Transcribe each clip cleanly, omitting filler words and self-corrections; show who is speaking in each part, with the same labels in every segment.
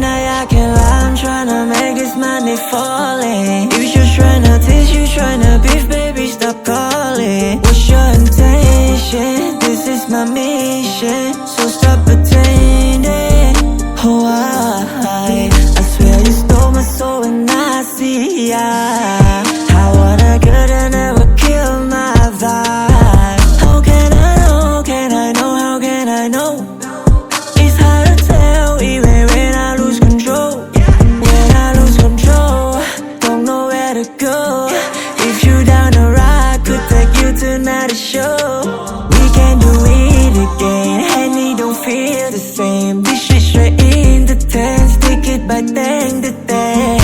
Speaker 1: I can't lie, I'm tryna make this money falling. You just tryna teach, you tryna beef, baby, stop calling. What's your intention? This is my mission, so stop pretending. Oh, I swear you stole my soul and I see ya. I wanna good and never kill my vibe. How can I know, how can I know, how can I know? It's hard to tell even when I lose control. When I lose control, don't know where to go. If you down to ride, could take you to another show. We can do it again, Henny don't feel the same. This shit straight in the ten, stick it by thing to thing.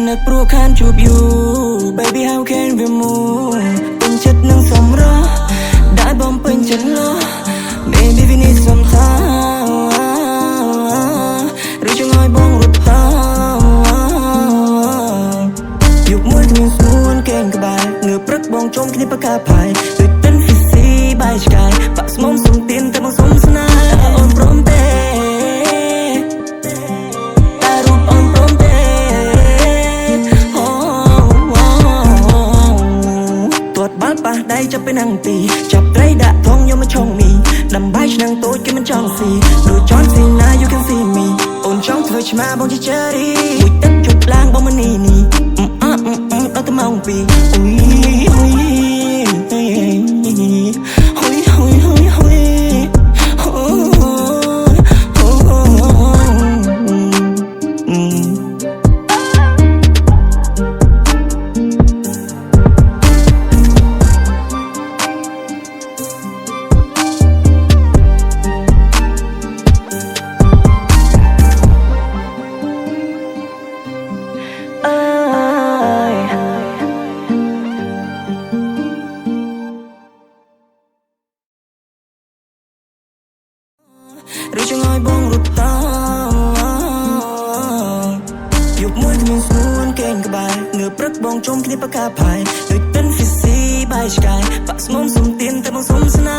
Speaker 1: Nak pro khan chụp you, baby how can we move? Bên chất nâng sóng rõ, đã bom bên chất lo. Baby we need some time. Rồi cho ngồi bong rụt tao. Dục mũi thì mình xuống kênh cả bài. Ngựa prắc bong trông khi đi bắt cả bài. Rồi tên phi si bài sky. Bạc mong sống tiền ta bong sống sana. Ta on prom te. Ta rụt on prom te. Bal pa ได้จะไปนั่งตีจับไรดะท้องยอมมาช่องมีดำใบฉันนั่งโต๊ะกินมันจ้องสีดูจอนสีหน้า you can see me โอนช่องเธอชิมาบองจะเจอดีมุยตัดจุดล้างบองมันนี่เราจะมองปีอุ้ยอุ้ยอุ้ยอุ้ยอุ้ยอุ้ยอุ้ยrồi cho ngồi bong rụt tao. Dục mũi thì mình xuống kênh cả bài. Ngựa prắc bong trông khi đi bắt cả bài. Rồi tên phi si bài sky. Bạc mong sống tiền ta bong sống sana.